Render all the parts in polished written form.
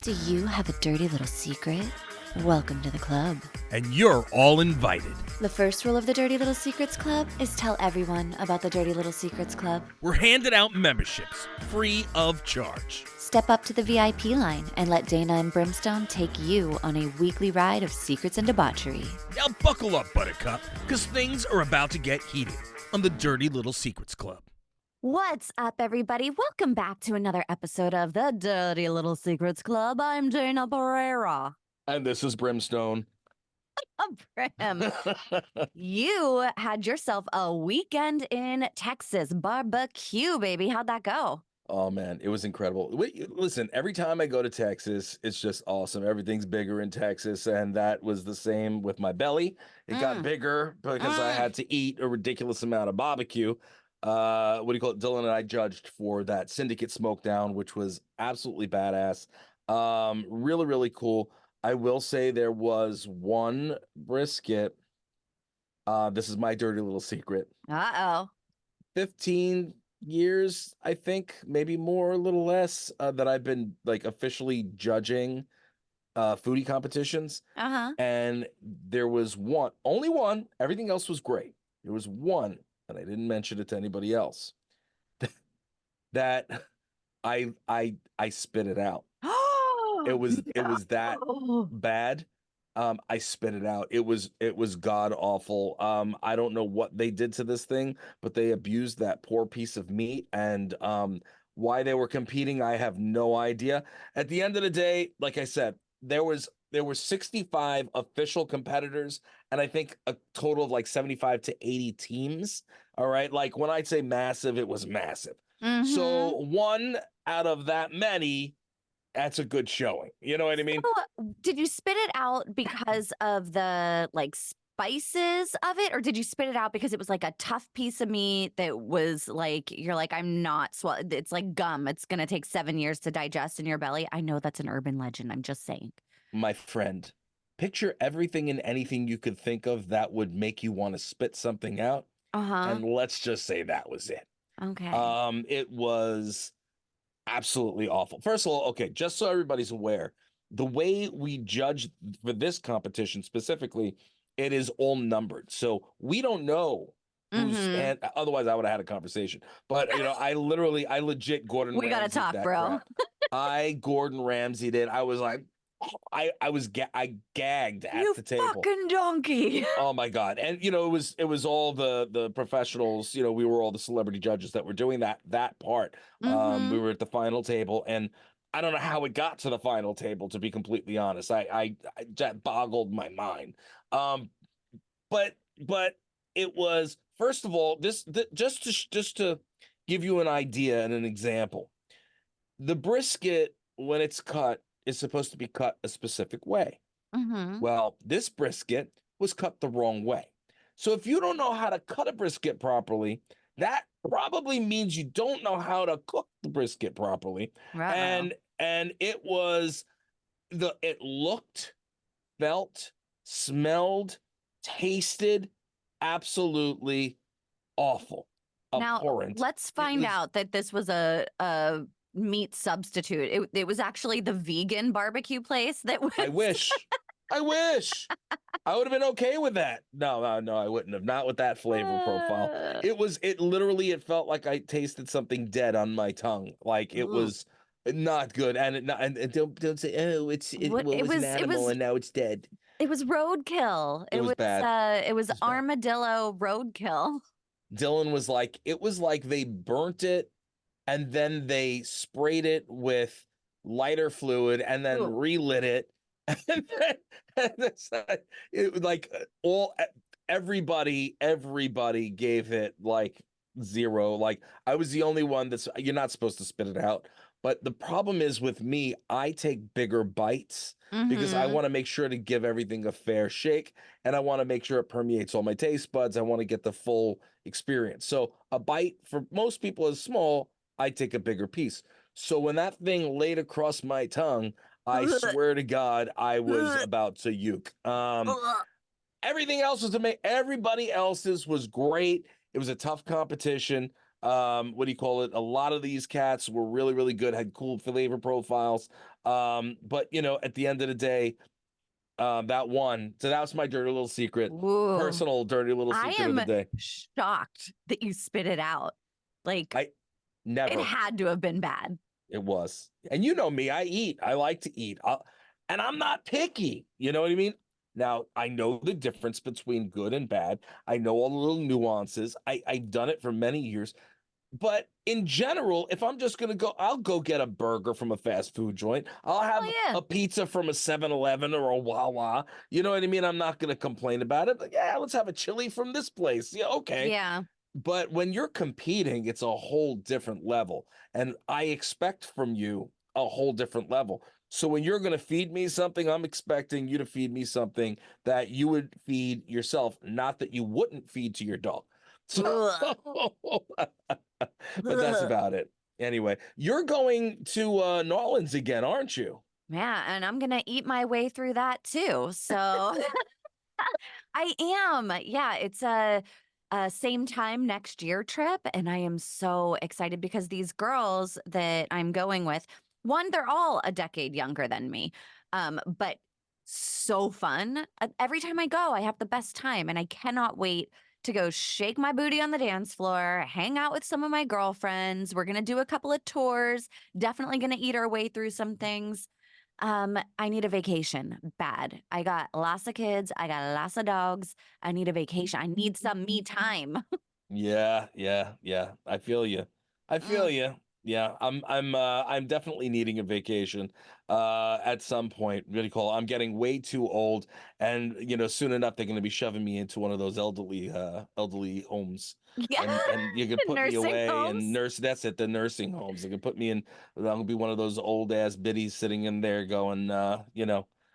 Do you have a dirty little secret? Welcome to the club. And you're all invited. The first rule of the Dirty Little Secrets Club is tell everyone about the Dirty Little Secrets Club. We're handing out memberships, free of charge. Step up to the VIP line and let Dana and Brimstone take you on a weekly ride of secrets and debauchery. Now buckle up, Buttercup, because things are about to get heated on the Dirty Little Secrets Club. What's up, everybody? Welcome back to another episode of the Dirty Little Secrets Club. I'm Dana Pereira. And this is Brimstone. Brim, you had yourself a weekend in Texas barbecue, baby. How'd that go? Oh, man, it was incredible. Listen, every time I go to Texas, it's just awesome. Everything's bigger in Texas, and that was the same with my belly. It got bigger because I had to eat a ridiculous amount of barbecue. What do you call it? Dylan and I judged for that Syndicate Smokedown, which was absolutely badass. Really, really cool. I will say there was one brisket. This is my dirty little secret. 15 years, I think, maybe more, a little less, that I've been like officially judging foodie competitions. And there was one, only one, everything else was great. There was one, and I didn't mention it to anybody else, that I spit it out. It was that bad. I spit it out. It was god awful. I don't know what they did to this thing, but they abused that poor piece of meat, and why they were competing, I have no idea. At the end of the day, like I said, there were 65 official competitors, and I think a total of like 75 to 80 teams. All right, like when I say massive, it was massive. So one out of that many, that's a good showing. You know what I mean? So, did you spit it out because of the like spices of it, or did you spit it out because it was like a tough piece of meat that was like, you're like, I'm not it's like gum. It's gonna take 7 years to digest in your belly. I know that's an urban legend. I'm just saying. My friend, picture everything and anything you could think of that would make you want to spit something out. And let's just say that was it. Okay. It was absolutely awful. First of all, okay, just so everybody's aware, the way we judge for this competition specifically, it is all numbered. So we don't know who's, and otherwise I would have had a conversation. But you know, I legit Gordon We gotta Ramsay'd talk, that bro. crap. I Gordon Ramsay did. I was like, I gagged at You the table. fucking donkey. Oh my God. And you know, it was all the professionals, you know, we were all the celebrity judges that were doing that part. We were at the final table, and I don't know how it got to the final table, to be completely honest. I that boggled my mind. But it was, first of all, just to give you an idea and an example. The brisket, when it's cut, is supposed to be cut a specific way. Well, this brisket was cut the wrong way. So if you don't know how to cut a brisket properly, that probably means you don't know how to cook the brisket properly. And it looked, felt, smelled, tasted absolutely awful. Abhorrent. Now, let's find out that this was a meat substitute. It was actually the vegan barbecue place that was. I wish. I would have been okay with that. No, I wouldn't have. Not with that flavor profile. It felt like I tasted something dead on my tongue. Like it was not good. And don't say, oh, it was an animal and now it's dead. It was roadkill. It was bad. It was armadillo roadkill. Dylan was like, it was like they burnt it and then they sprayed it with lighter fluid and then relit it. And it was like everybody gave it like 0. Like I was the only one you're not supposed to spit it out. But the problem is with me, I take bigger bites because I want to make sure to give everything a fair shake, and I want to make sure it permeates all my taste buds. I want to get the full experience. So a bite for most people is small. I take a bigger piece. So when that thing laid across my tongue, I swear to God, I was about to uke. Everything else was amazing. Everybody else's was great. It was a tough competition. What do you call it? A lot of these cats were really, really good, had cool flavor profiles. But at the end of the day, that one. So that was my dirty little secret, Ooh. personal dirty little I secret of the am day. shocked that you spit it out. Like, I it never. had to have been bad. It was. And you know me, I eat. I like to eat. And I'm not picky. You know what I mean? Now, I know the difference between good and bad. I know all the little nuances. I've done it for many years. But in general, if I'm just going to go, I'll go get a burger from a fast food joint. I'll have Oh, yeah. a pizza from a 7-Eleven or a Wawa. You know what I mean? I'm not going to complain about it. Like, yeah, let's have a chili from this place. Yeah, okay. Yeah. But when you're competing, it's a whole different level. And I expect from you a whole different level. So when you're going to feed me something, I'm expecting you to feed me something that you would feed yourself, not that you wouldn't feed to your dog. So, Ugh. but that's Ugh. about it. Anyway, you're going to New Orleans again, aren't you? Yeah, and I'm gonna eat my way through that too. So I am. Yeah, it's a same time next year trip, and I am so excited because these girls that I'm going with, one, they're all a decade younger than me, but so fun. Every time I go, I have the best time, and I cannot wait to go shake my booty on the dance floor, hang out with some of my girlfriends. We're gonna do a couple of tours. Definitely gonna eat our way through some things. I need a vacation bad. I got lots of kids. I got lots of dogs. I need a vacation. I need some me time. Yeah, yeah, yeah. I feel you. I feel Mm. you. Yeah, I'm definitely needing a vacation at some point. Really cool. I'm getting way too old, and soon enough they're going to be shoving me into one of those elderly homes. Yeah. And you could put me Nursing away and homes. nurse. That's it, the nursing homes. They could put me in. I'll be one of those old ass biddies sitting in there going, where's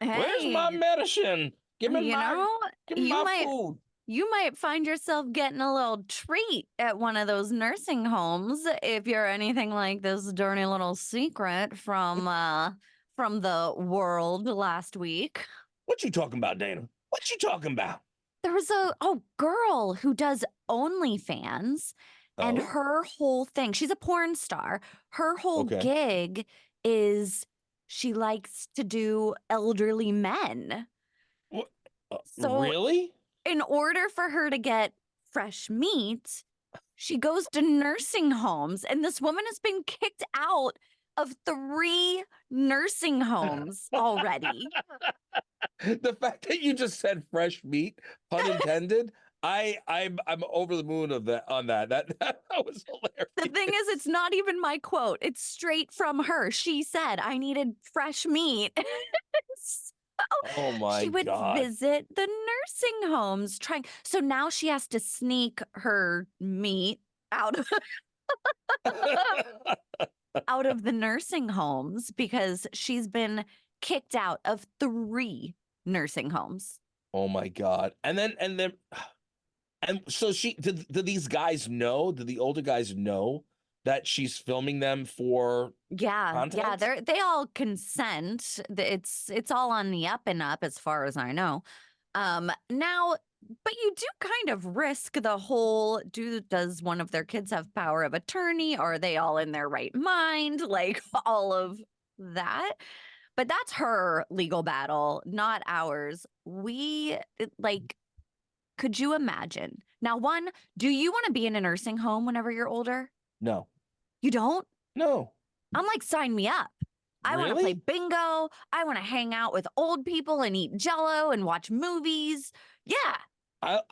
my Hey, medicine? Give me you my know, give me you my might food. you might find yourself getting a little treat at one of those nursing homes if you're anything like this dirty little secret from the world last week. What you talking about, Dana? What you talking about? There was a girl who does OnlyFans, and Oh, her whole thing, she's a porn star. Her whole okay. gig is she likes to do elderly men. What? So, Really? in order for her to get fresh meat, she goes to nursing homes, and this woman has been kicked out of 3 nursing homes already. The fact that you just said fresh meat, pun intended, I'm over the moon of that on that. That was The thing is, hilarious. it's not even my quote. It's straight from her. She said, I needed fresh meat. So Oh my she would God. visit the nursing homes trying. So now she has to sneak her meat out of out of the nursing homes because she's been kicked out of 3 nursing homes. Oh my God. And so do these guys know? Do the older guys know that she's filming them for Yeah, yeah, content? they all consent. It's all on the up and up as far as I know. Now, but you do kind of risk the whole does one of their kids have power of attorney? Are they all in their right mind? Like all of that. But that's her legal battle, not ours. Like, could you imagine? Now, one, do you want to be in a nursing home whenever you're older? No. You don't? No. I'm like, sign me up. I want to play Really? bingo. I want to hang out with old people and eat jello and watch movies. Yeah.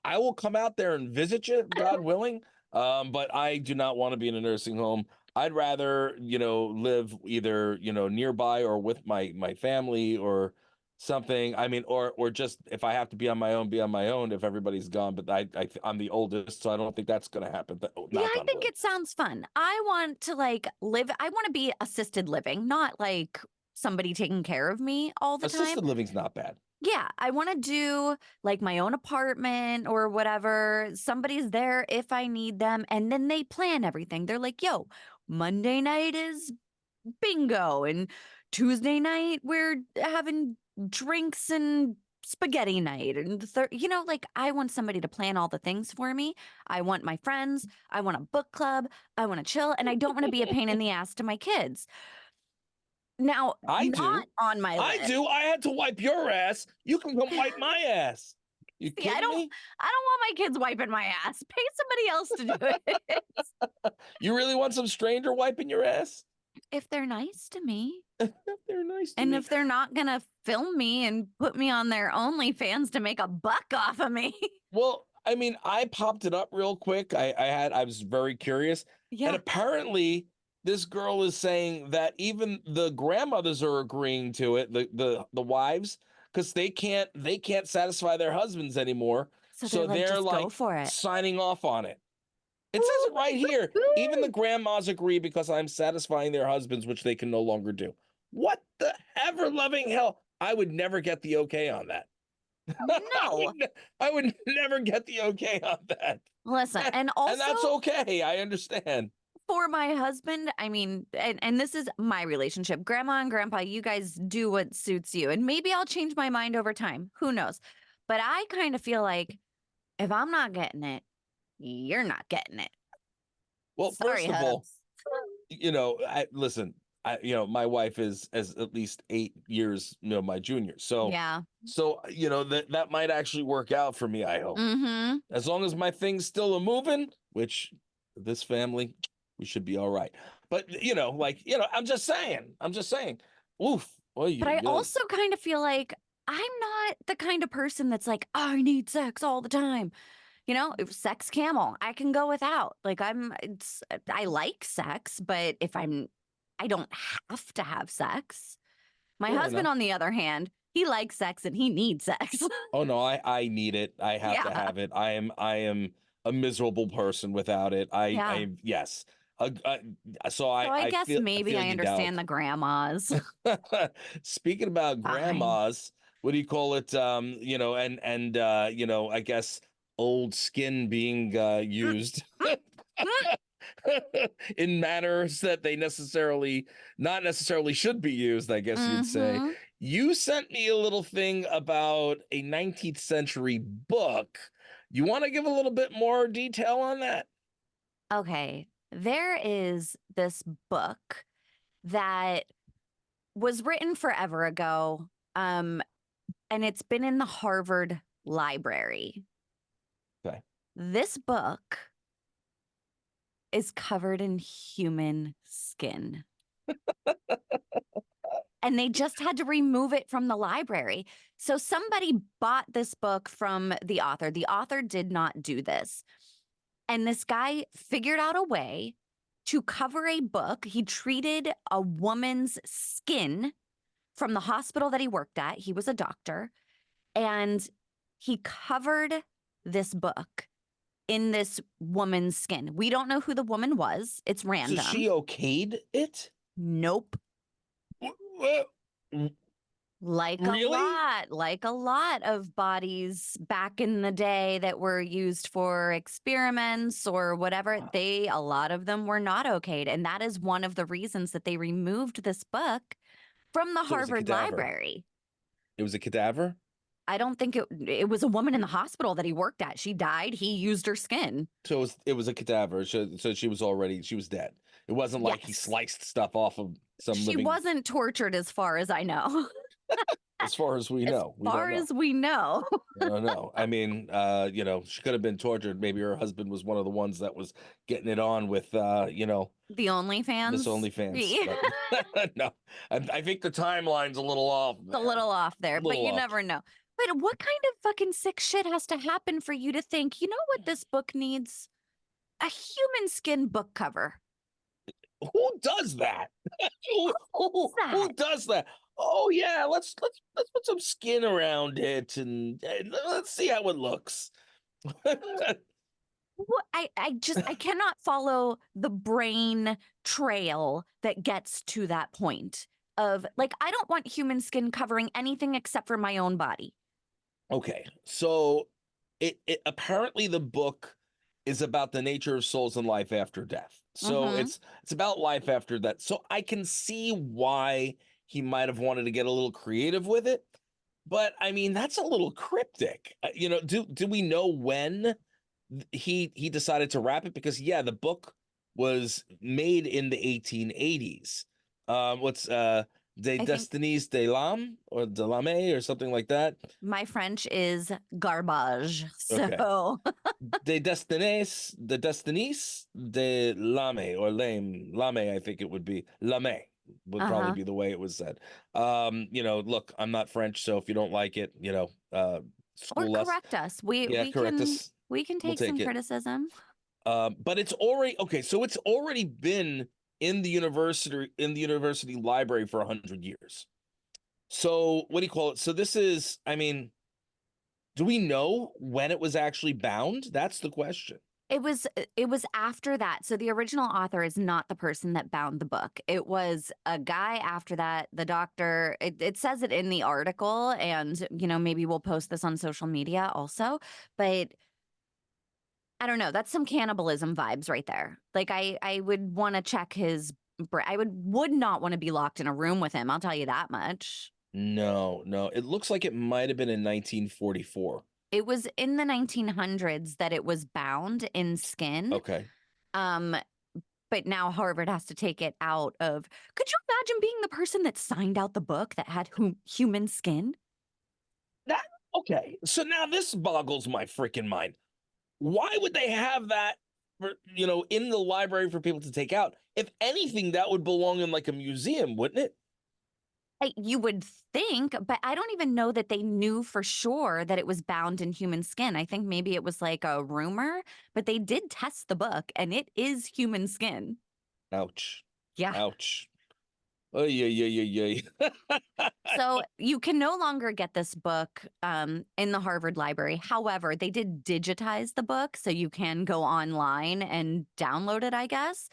I will come out there and visit you, God willing. But I do not want to be in a nursing home. I'd rather, live either, nearby or with my family or something. I mean, or just if I have to be on my own, be on my own if everybody's gone. But I'm the oldest, so I don't think that's going to happen. Yeah, Knock I on think wood. it sounds fun. I want to like live, I want to be assisted living, not like somebody taking care of me all the time. Assisted living's not bad. Yeah, I want to do like my own apartment or whatever. Somebody's there if I need them. And then they plan everything. They're like, yo, Monday night is bingo. And Tuesday night, we're having drinks and spaghetti night. And like I want somebody to plan all the things for me. I want my friends. I want a book club. I want to chill. And I don't want to be a pain in the ass to my kids. Now, I not do. on my I list. do. I had to wipe your ass. You can come wipe my ass. You See, kidding me? I don't want my kids wiping my ass. Pay somebody else to do it. You really want some stranger wiping your ass? If they're nice to me. They're nice to And me. if they're not going to film me and put me on their OnlyFans to make a buck off of me. Well, I mean, I popped it up real quick. I was very curious. And Yeah. apparently this girl is saying that even the grandmothers are agreeing to it, the wives, because they can't satisfy their husbands anymore. So they're So like, they're just go like for it. signing off on it. It says it right here. Even the grandmas agree because I'm satisfying their husbands, which they can no longer do. What the ever loving hell? I would never get the okay on that. No. I would never get the okay on that. Listen, and And also that's okay. I understand. for my husband, I mean, and this is my relationship. Grandma and grandpa, you guys do what suits you. And maybe I'll change my mind over time. Who knows? But I kind of feel like if I'm not getting it, you're not getting it. Well, Sorry, first of all, hubs. listen, my wife is as at least 8 years, my junior. So, Yeah. that might actually work out for me, I hope. Mm-hmm. As long as my thing's still a moving, which this family, we should be all right. But I'm just saying. Oof. Oy, But I oy, oy. also kind of feel like I'm not the kind of person that's like, I need sex all the time. If sex camel, I can go without. Like I like sex, but I don't have to have sex. My Fair husband, enough. on the other hand, he likes sex and he needs sex. Oh no, I need it. I have to Yeah. have it. I am a miserable person without it. I Yeah. I yes. So So I I guess feel I maybe feel I you, Dowd. understand the grandmas. Speaking about Fine. grandmas, what do you call it? And I guess old skin being Mm, used mm, mm. in manners that they not necessarily should be used, I guess you'd say. Mhm. You sent me a little thing about a 19th century book. You want to give a little bit more detail on that? Okay. There is this book that was written forever ago. And it's been in the Harvard Library. Okay. This book is covered in human skin. And they just had to remove it from the library. So somebody bought this book from the author. The author did not do this. And this guy figured out a way to cover a book. He treated a woman's skin from the hospital that he worked at. He was a doctor. And he covered this book in this woman's skin. We don't know who the woman was. It's So she random. okayed it? Nope. Really? Like a lot of bodies back in the day that were used for experiments or whatever, a lot of them were not okayed. And that is one of the reasons that they removed this book from the So it was a Harvard cadaver. It was a cadaver? I don't think it was a woman in the hospital that he worked at. She died. He used her skin. So it was a cadaver. So she was dead. It wasn't like he Yes. sliced stuff off of some She living, wasn't tortured as far as I know. as far as we As know. We don't far know. as we know. I don't know. I mean, she could have been tortured. Maybe her husband was one of the ones that was getting it on with, The Miss OnlyFans. OnlyFans. Yeah. But no, I think the timeline's a little off, It's a man. little off there, A but little you off. never know. But what kind of fucking sick shit has to happen for you to think, you know what this book needs? A human skin book cover. Who does that? who, What's who that? does that? Oh yeah, let's put some skin around it and let's see how it looks. What I cannot follow the brain trail that gets to that point of like I don't want human skin covering anything except for my own body. Okay, so it apparently the book is about the nature of souls and life after death. So Mhm. it's about life after death. So I can see why he might have wanted to get a little creative with it, but I mean that's a little cryptic. Do we know when he decided to wrap it? Because yeah, the book was made in the 1880s. What's Des I think Destinies de l'âme or de l'âme or something like that. my French is garbage. Okay. So, De Destinies de l'âme or lame, I think it would be. Lame would probably uh-huh. be the way it was said. Look, I'm not French, so if you don't like it, Or school us. correct us. We Yeah, we correct can us. we can We'll take take some it. criticism. But it's already okay. So it's already been in the university library for 100 years. So what do you call it? So this is, I mean, do we know when it was actually bound? That's the question. It was after that. So the original author is not the person that bound the book. It was a guy after that, the doctor. It says it in the article, and maybe we'll post this on social media also. But I don't know. That's some cannibalism vibes right there. Like I would want to check his. I would not want to be locked in a room with him. I'll tell you that much. No, no. It looks like it might have been in 1944. It was in the 1900s that it was bound in skin. Okay. Um, but now Harvard has to take it out of. Could you imagine being the person that signed out the book that had human skin? That okay. So now this boggles my freaking mind. Why would they have that in the library for people to take out? If anything, that would belong in like a museum, wouldn't it? You would think, but I don't even know that they knew for sure that it was bound in human skin. I think maybe it was like a rumor, but they did test the book and it is human skin. Ouch. Yeah. Ouch. Oh yeah, yeah, yeah, yeah. So you can no longer get this book in the Harvard Library. However, they did digitize the book, so you can go online and download it, I guess.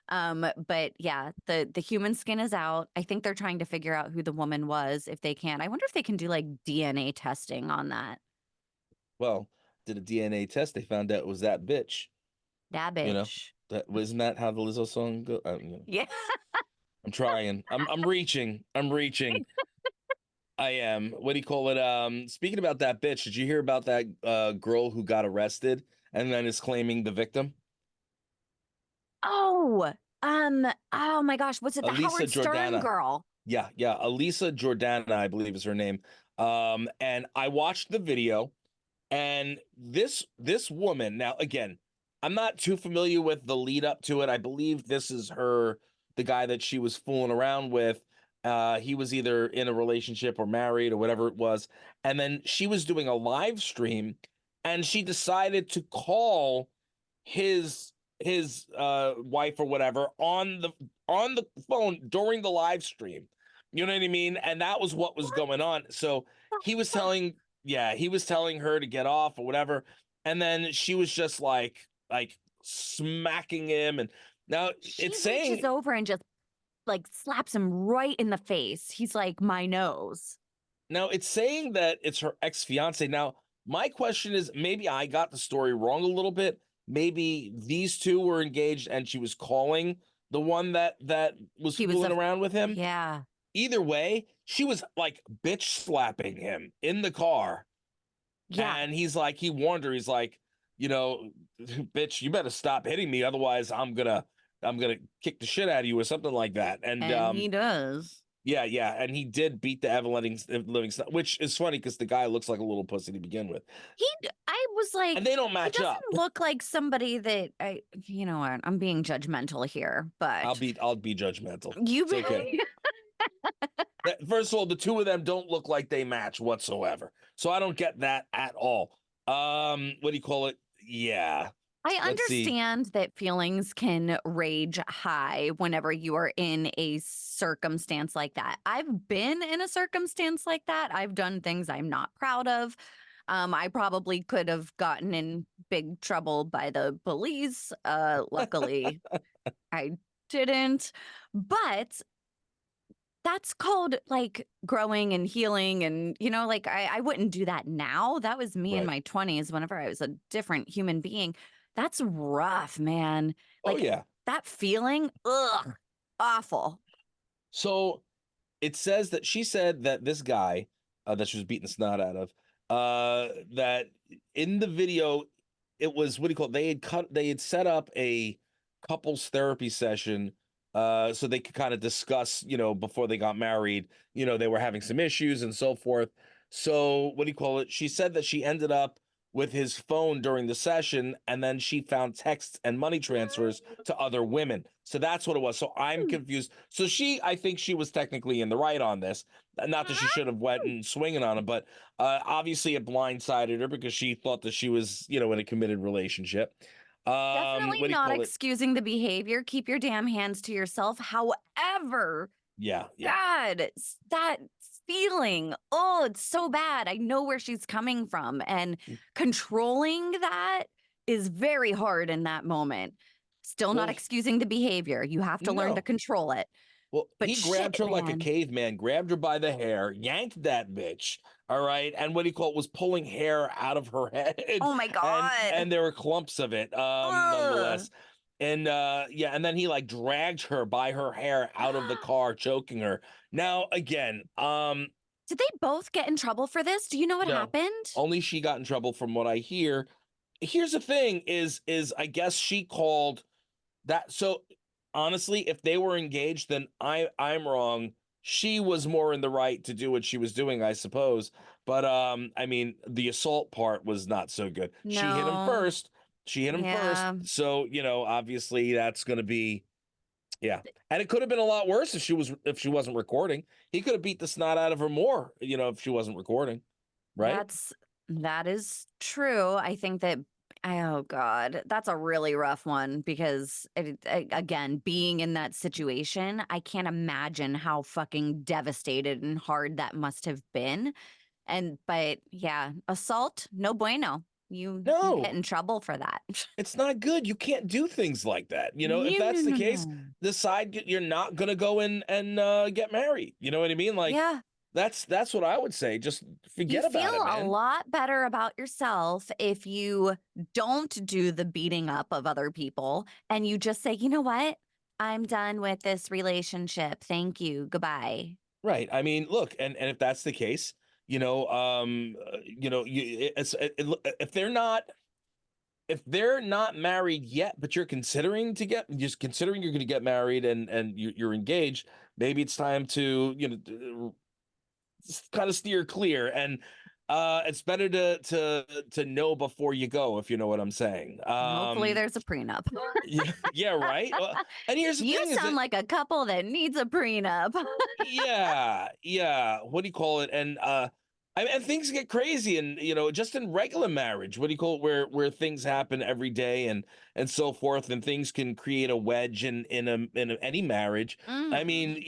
But yeah, the human skin is out. I think they're trying to figure out who the woman was if they can. I wonder if they can do like DNA testing on that. Well, did a DNA test. They found out it was that bitch. That You know bitch. that wasn't that how the Lizzo song go. Yeah. I'm trying. I'm reaching. I'm reaching. I am. What do you call it? Speaking about that bitch, did you hear about that girl who got arrested and then is claiming the victim? Oh, oh my gosh, was it the Elisa Howard Stern Jordana. girl? Yeah. Elisa Jordana, I believe is her name. And I watched the video, and this woman. Now, again, I'm not too familiar with the lead up to it. I believe this is the guy that she was fooling around with. He was either in a relationship or married or whatever it was. And then she was doing a live stream, and she decided to call his wife or whatever on the phone during the live stream. You know what I mean? And that was what was going on. So he was telling he was telling her to get off or whatever. And then she was just like smacking him. And now She it's reaches saying over and just like slaps him right in the face. He's like, my nose. that it's her ex-fiance. Now, my question is, maybe I got the story wrong a little bit. Maybe these two were engaged and she was calling the one that was He was fooling a, around with him. yeah. Either way, she was like bitch slapping him in the car. Yeah. And he warned her, he's like, bitch, you better stop hitting me. Otherwise, I'm gonna kick the shit out of you or something like that. And And he does. yeah. And he did beat the living stuff, which is funny because the guy looks like a little pussy to begin with. I was And like, they don't he match doesn't up. look like somebody that you know what, I'm being judgmental here, but I'll be judgmental. you, It's okay. First of all, the two of them don't look like they match whatsoever. So I don't get that at all. What do you call it? Yeah. I Let's see. understand that feelings can rage high whenever you are in a circumstance like that. I've been in a circumstance like that. I've done things I'm not proud of. I probably could have gotten in big trouble by the police. Luckily, I didn't. But that's called like growing and healing. And, like I wouldn't do that now. That was me in Right. my 20s whenever I was a different human being. That's rough, man. Oh Like yeah. that feeling, ugh, awful. So it says that she said that this guy that she was beating the snot out of, that in the video, it was what do you call it? They had set up a couples therapy session so they could kind of discuss, before they got married, they were having some issues and so forth. So what do you call it? She said that she ended up with his phone during the session, and then she found texts and money transfers to other women. So that's what it was. So I'm confused. So I think she was technically in the right on this. Not that she should have went and swinging on him, but obviously it blindsided her because she thought that she was, in a committed relationship. Definitely What do you not call it? excusing the behavior. Keep your damn hands to yourself. However, Yeah, yeah. God, that feeling, oh, it's so bad. I know where she's coming from. And controlling that is very hard in that moment. Still not Well, excusing the behavior. You have to learn to no. control it. Well, But he shit, grabbed her like a man. caveman, grabbed her by the hair, yanked that bitch. All right, and what do you call it? Was pulling hair out of her head, Oh my and God. there were clumps of it, Ugh. nonetheless. And yeah, and then he like dragged her by her hair out of the car, choking her. Now again, Did they both get in trouble for this? Do you know what no, happened? only she got in trouble from what I hear. Here's the thing: is I guess she called that. So honestly, if they were engaged, then I'm wrong. She was more in the right to do what she was doing, I suppose. But I mean, the assault part was not so good. She hit him No. first. She hit him first. Yeah. So, obviously that's going to be, yeah. And it could have been a lot worse if she wasn't recording. He could have beat the snot out of her more, if she wasn't recording, right? That is true. I think that oh god, that's a really rough one because again, being in that situation, I can't imagine how fucking devastated and hard that must have been. And but yeah, assault, no bueno. You get No. in trouble for that. It's not good. You can't do things like that. If No, no, that's the no, case, no. decide you're not going to go in and get married. You know what I mean? Like Yeah. that's what I would say. Just You forget feel about it, a man. lot better about yourself if you don't do the beating up of other people and you just say, you know what? I'm done with this relationship. Thank you. Goodbye. Right. I mean, look, and if that's the case, if they're not married yet, but you're considering you're going to get married and you're engaged, maybe it's time to kind of steer clear, and it's better to know before you go, if you know what I'm saying. Hopefully, there's a prenup. Yeah, yeah, right. And here's the You thing: is sound that like a couple that needs a prenup. yeah, yeah. What do you call it? And and things get crazy, and just in regular marriage, what do you call it? Where things happen every day, and so forth, and things can create a wedge any marriage. I Mm. mean,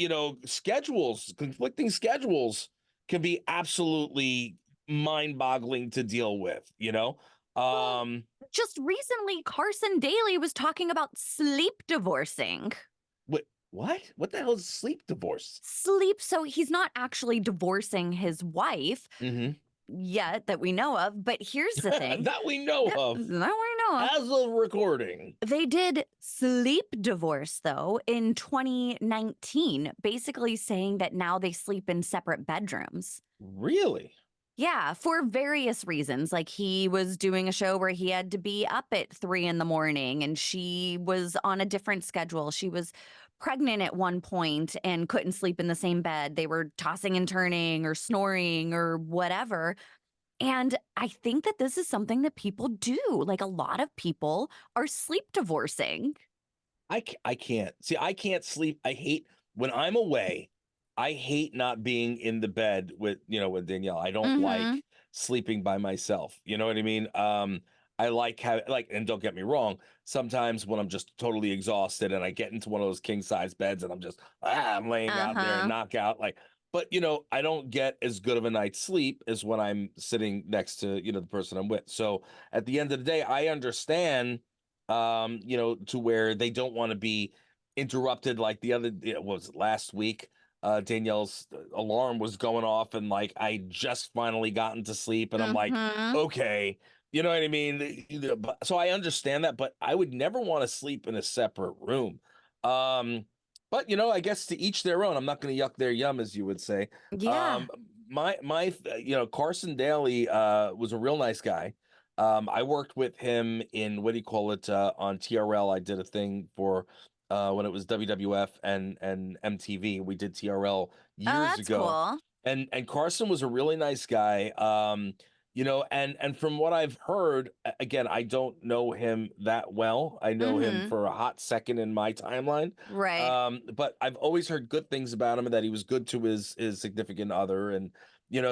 conflicting schedules can be absolutely mind-boggling to deal with. Well, Um, just recently, Carson Daly was talking about sleep divorcing. what? What the hell is sleep divorce? Sleep. So he's not actually divorcing his wife Hmm. yet that we know of. But here's the thing That we know that of, we know of. as of recording. They did sleep divorce, though, in 2019, basically saying that now they sleep in separate bedrooms. Really? Yeah, for various reasons. Like he was doing a show where he had to be up at 3 in the morning and she was on a different schedule. She was pregnant at one point and couldn't sleep in the same bed. They were tossing and turning or snoring or whatever. And I think that this is something that people do. Like a lot of people are sleep divorcing. I can't. See, I can't sleep. I hate when I'm away. I hate not being in the bed with Danielle. I don't Mhm. like sleeping by myself. You know what I mean? I like having and don't get me wrong, sometimes when I'm just totally exhausted and I get into one of those king size beds and I'm laying out there and Uh-huh. knock out but I don't get as good of a night's sleep as when I'm sitting next to, the person I'm with. So at the end of the day, I understand to where they don't want to be interrupted like the other, what was it, last week? Danielle's alarm was going off, and I just finally gotten to sleep, and I'm like, Mhm. okay, you know what I mean? So I understand that, but I would never want to sleep in a separate room. Um, but I guess to each their own. I'm not going to yuck their yum, as you would say. Yeah. Um, my Carson Daly was a real nice guy. I worked with him in what do you call it on TRL. I did a thing for when it was WWF and MTV. We did TRL Oh, years that's ago, cool. and Carson was a really nice guy. And from what I've heard, again, I don't know him that well. I know him Mhm. for a hot second in my timeline. Right. But I've always heard good things about him and that he was good to his significant other, and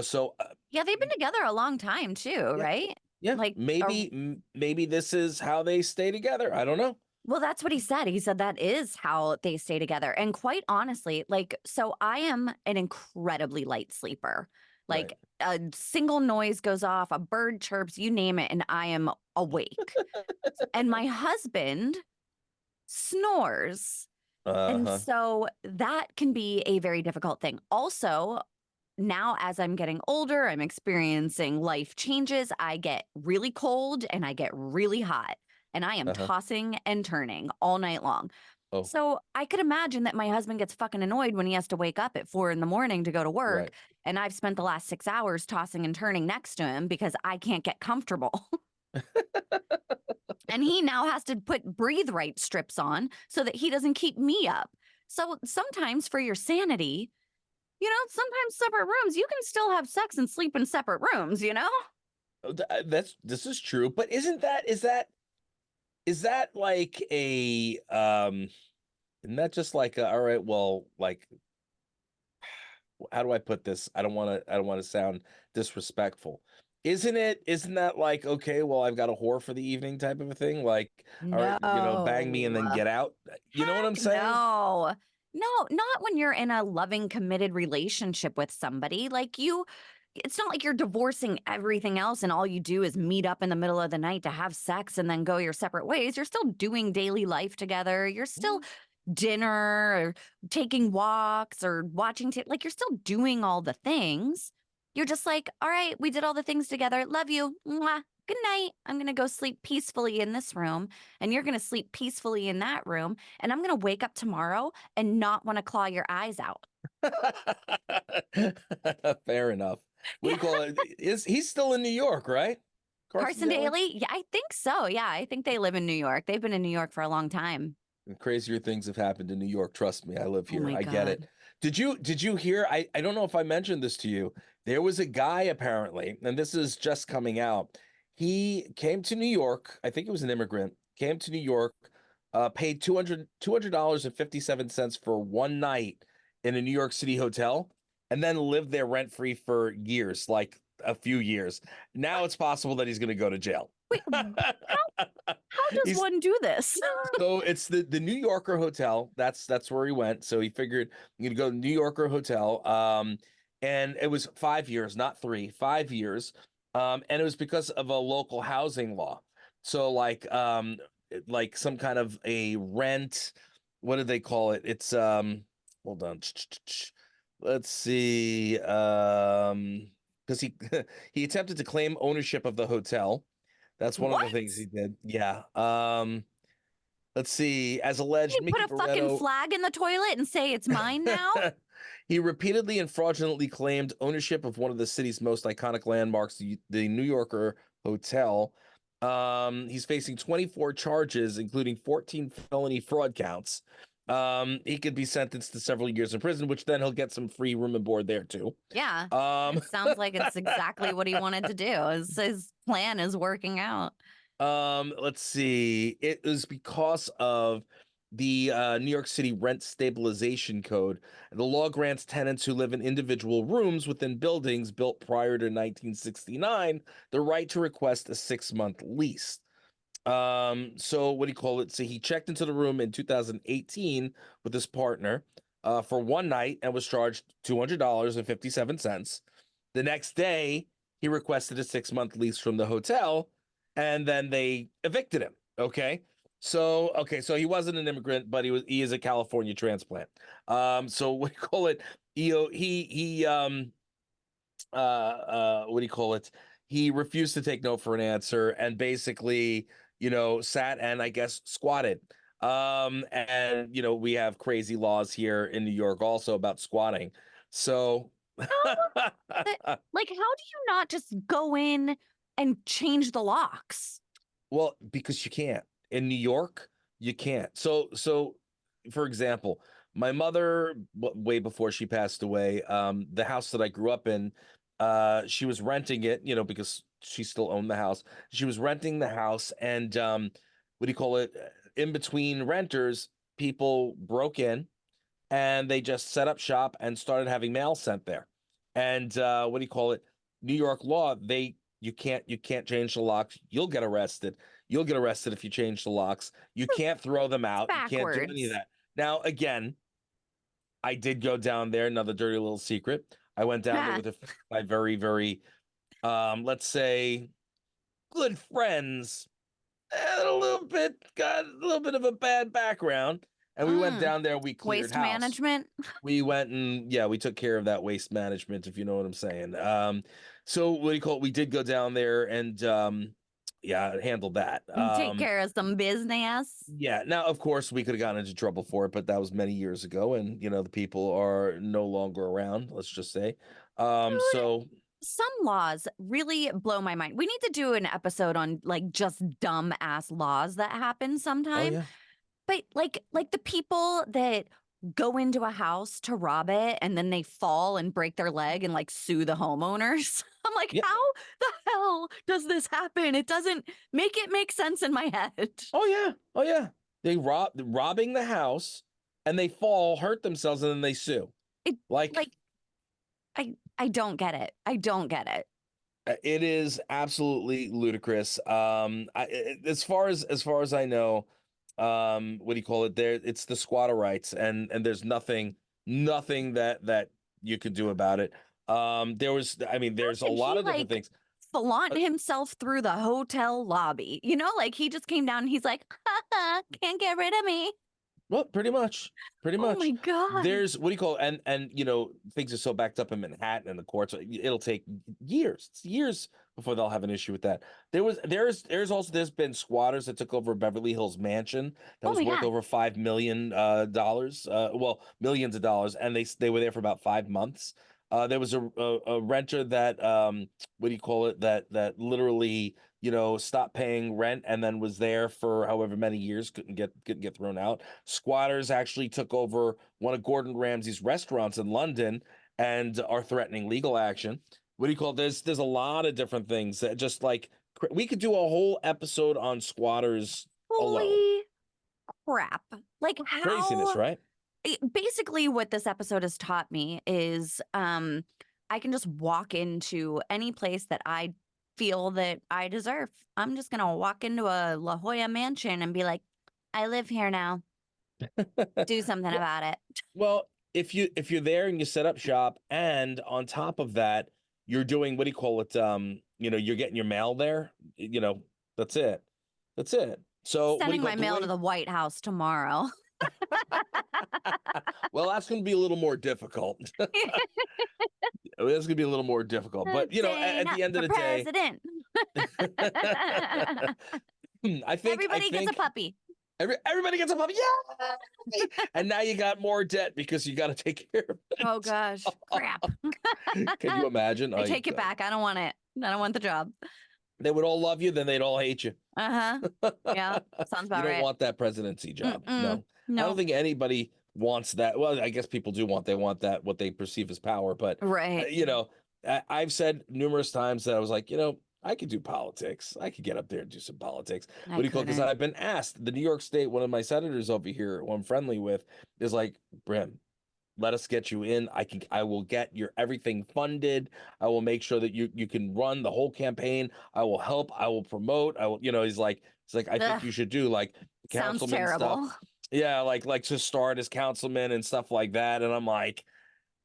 so Yeah, they've been together a long time too, yeah, right? yeah, Like, maybe this is how they stay together. I don't know. well, that's what he said. He said that is how they stay together. And quite honestly, like, so I am an incredibly light sleeper. Right. Like, a single noise goes off, a bird chirps, you name it, and I am awake. And my husband snores. And Uh-huh. so that can be a very difficult thing. Also, now as I'm getting older, I'm experiencing life changes. I get really cold and I get really hot, and I am Uh-huh. tossing and turning all night long. Oh, So I could imagine that my husband gets fucking annoyed when he has to wake up at 4 in the morning to go to work. right. And I've spent the last 6 hours tossing and turning next to him because I can't get comfortable. And he now has to put breathe right strips on so that he doesn't keep me up. So sometimes for your sanity, sometimes separate rooms, you can still have sex and sleep in separate rooms, you know? This is true, but is that like isn't that just like all right, well, like how do I put this? I don't want to sound disrespectful. Isn't that like, okay, well, I've got a whore for the evening type of a thing? Like, all right, bang me and then No. get out. You know what I'm Heck saying? no. No, not when you're in a loving, committed relationship with somebody. It's not like you're divorcing everything else and all you do is meet up in the middle of the night to have sex and then go your separate ways. You're still doing daily life together. You're still Mm. dinner or taking walks or watching, like you're still doing all the things. You're just like, all right, we did all the things together. Love you. Mwah. Good night. I'm going to go sleep peacefully in this room and you're going to sleep peacefully in that room. And I'm going to wake up tomorrow and not want to claw your eyes out. Fair enough. What do Yeah. you call it? He's still in New York, right? Carson Carson Daly? Daly? Yeah, I think so. Yeah, I think they live in New York. They've been in New York for a long time. And crazier things have happened in New York. Trust me, I live Oh here. my I get it. God. Did you hear? I don't know if I mentioned this to you. There was a guy apparently, and this is just coming out. He came to New York. I think he was an immigrant. Came to New York, paid $200 and 57 cents for one night in a New York City hotel, and then lived there rent free for years, like a few years. Now it's possible that he's going to go to jail. Wait, how does He's one do this? So it's the New Yorker Hotel. That's where he went. So he figured I'm gonna go to New Yorker Hotel. And it was 5 years, not three, 5 years. And it was because of a local housing law. So like some kind of a rent. What do they call it? It's hold on. Let's see. Because he he attempted to claim ownership of the hotel. That's one of the What? things he did. Yeah. Let's see. As alleged, You put Mickey a fucking Barretto. flag in the toilet and say it's mine now? He repeatedly and fraudulently claimed ownership of one of the city's most iconic landmarks, the New Yorker Hotel. He's facing 24 charges, including 14 felony fraud counts. He could be sentenced to several years in prison, which then he'll get some free room and board there too. Yeah. Um, It sounds like it's exactly what he wanted to do. His plan is working out. Let's see. It was because of the New York City Rent Stabilization Code. The law grants tenants who live in individual rooms within buildings built prior to 1969 the right to request a 6-month lease. So what do you call it? So he checked into the room in 2018 with his partner for one night and was charged $200.57. The next day, he requested a 6-month lease from the hotel, and then they evicted him. So he wasn't an immigrant, but he is a California transplant. So what do you call it? He what do you call it? He refused to take no for an answer and basically, sat and I guess squatted. And we have crazy laws here in New York also about squatting. So Like, how do you not just go in and change the locks? well, because you can't. In New York, you can't. So for example, my mother, way before she passed away, the house that I grew up in, she was renting it, because she still owned the house. She was renting the house, and what do you call it? In between renters, people broke in and they just set up shop and started having mail sent there. And what do you call it? New York law, you can't change the locks. You'll get arrested. You'll get arrested if you change the locks. You can't throw them It's out. You can't do any of backwards. that. Now, again, I did go down there, another dirty little secret. I went down there with my very, very, let's say, good friends, and got a little bit of a bad background. And we went Mm. down there, we cleared Waste house. management. We went and yeah, we took care of that waste management, if you know what I'm saying. So what do you call it? We did go down there and yeah, handled that. Take care of some business. Yeah, now of course we could have gotten into trouble for it, but that was many years ago, and the people are no longer around, let's just say. Dude, So some laws really blow my mind. We need to do an episode on like just dumb ass laws that happen oh sometime. yeah. But like the people that go into a house to rob it and then they fall and break their leg and like sue the homeowners. I'm like, Yeah. how the hell does this happen? It doesn't make sense in my head. Oh yeah. Oh yeah. They robbing the house and they fall, hurt themselves, and then they sue. It Like like I don't get it. I don't get it. it is absolutely ludicrous. As far as I know, what do you call it? There, it's the squatter rights, and there's nothing that you could do about it. I mean, How there's a did lot he of different like things. flaunt Uh, himself through the hotel lobby? Like he just came down and he's like, can't get rid of me. Well, pretty Oh my much. God. There's what do you call it? And things are so backed up in Manhattan and the courts. It'll take years before they'll have an issue with that. There's been squatters that took over a Beverly Hills mansion that Oh was my worth God. over $5 million, well, millions of dollars, and they were there for about 5 months. There was a renter that what do you call it? That literally stopped paying rent and then was there for however many years, couldn't get thrown out. Squatters actually took over one of Gordon Ramsay's restaurants in London and are threatening legal action. What do you call it? There's a lot of different things that just like we could do a whole episode on squatters alone. Holy crap. Like Craziness, how right? basically what this episode has taught me is I can just walk into any place that I feel that I deserve. I'm just going to walk into a La Jolla mansion and be like, I live here now. Do something Well, about it. well, if you're there and you set up shop, and on top of that, you're doing what do you call it? You're getting your mail there. That's it. That's it. So what do you Sending call my it? The mail to way the White House tomorrow. well, that's going to be a little more difficult. That's going to be a little more difficult. But at Dana the end of for the day, president. I Everybody gets a think puppy. everybody gets a puppy. Yeah. And now you got more debt because you got to take care of Oh it. gosh, crap. Can you imagine? I take it back. I don't want it. I don't want the job. They would all love you, then they'd all hate you. Uh-huh. Yeah, sounds You about don't right. want that presidency job. Mm-mm. No. I don't No. think anybody wants that. Well, I guess people do they want that, what they perceive as power. But, Right. I've said numerous times that I was like, I could do politics. I could get up there and do some politics. I What do you call it? Because couldn't. I've been asked, the New York State, one of my senators over here, who I'm friendly with, is like, Brim, let us get you in. I will get your everything funded. I will make sure that you can run the whole campaign. I will help. I will promote. I will, he's like, I think Ugh, you should do like sounds councilman stuff. terrible. Yeah, like to start as councilman and stuff like that. And I'm like,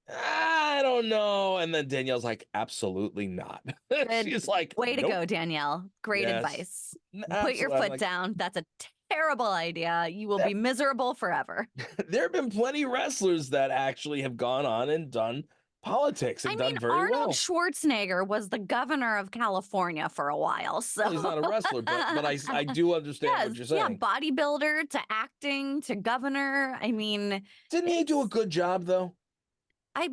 I don't know. And then Danielle's like, absolutely not. Good. She's like, Way to nope. go, Danielle. Great Yes. advice. Put your Absolutely. I'm foot like, down. That's a terrible idea. You will there, be miserable forever. there have been plenty of wrestlers that actually have gone on and done politics and I mean, done very Arnold well. Schwarzenegger was the governor of California for a while. So Well, he's not a wrestler, but I do understand yes, what you're yeah, saying. bodybuilder to acting to governor. I mean, Didn't he do a good job though? I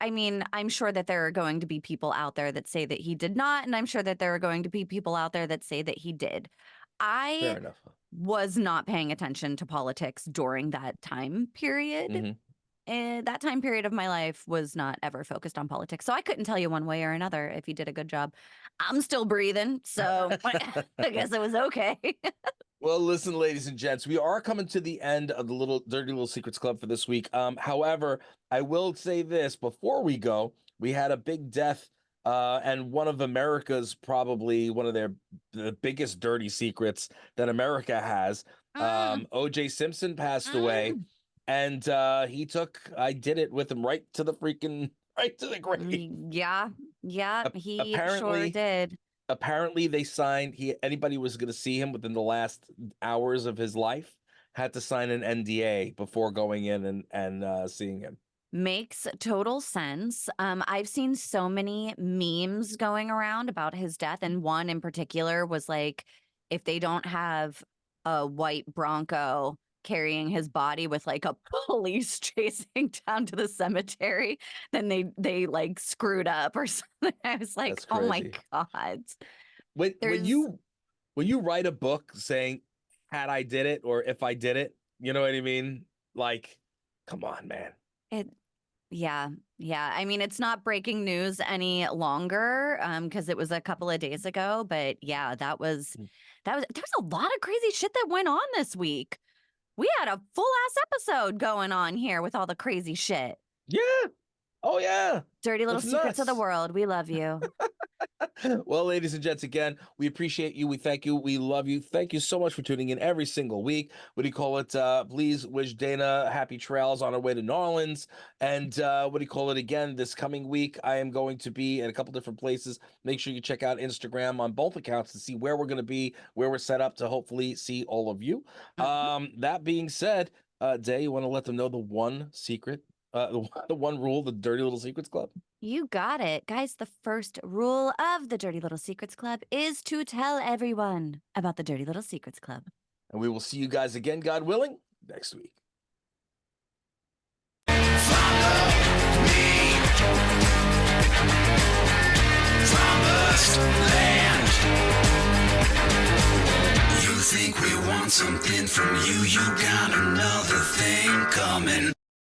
I mean, I'm sure that there are going to be people out there that say that he did not, and I'm sure that there are going to be people out there that say that he did. Fair I enough. was not paying attention to politics during that time period. Mm-hmm. And that time period of my life was not ever focused on politics. So I couldn't tell you one way or another if you did a good job. I'm still breathing, so I guess it was okay. Well, listen, ladies and gents, we are coming to the end of the Dirty Little Secrets Club for this week. However, I will say this before we go: we had a big death, and one of America's probably one of the biggest dirty secrets that America has. O.J. Simpson passed away, and he took I did it with him right to the grave. Yeah, he sure Apparently, did. apparently they signed anybody was going to see him within the last hours of his life had to sign an NDA before going in and seeing him. Makes total sense. I've seen so many memes going around about his death, and one in particular was like, if they don't have a white Bronco carrying his body with like a police chasing down to the cemetery, then they like screwed up or something. I was like, That's oh my crazy. God. When There's you write a book saying had I did it or if I did it, you know what I mean? Like, come on, man. it. Yeah, I mean, it's not breaking news any longer because it was a couple of days ago. But yeah, there was a lot of crazy shit that went on this week. We had a full ass episode going on here with all the crazy shit. Yeah. Oh yeah. Dirty little It's secrets of the nuts. world. We love you. Well, ladies and gents, again, we appreciate you. We thank you. We love you. Thank you so much for tuning in every single week. What do you call it? Please wish Dana happy trails on her way to New Orleans. And what do you call it again? This coming week, I am going to be at a couple different places. Make sure you check out Instagram on both accounts to see where we're going to be, where we're set up to hopefully see all of you. That being said, Day, you want to let them know the one secret, the one rule, the Dirty Little Secrets Club? You got it. Guys, the first rule of the Dirty Little Secrets Club is to tell everyone about the Dirty Little Secrets Club. And we will see you guys again, God willing, next week. Promised land. You think we want something from you, you got another thing coming.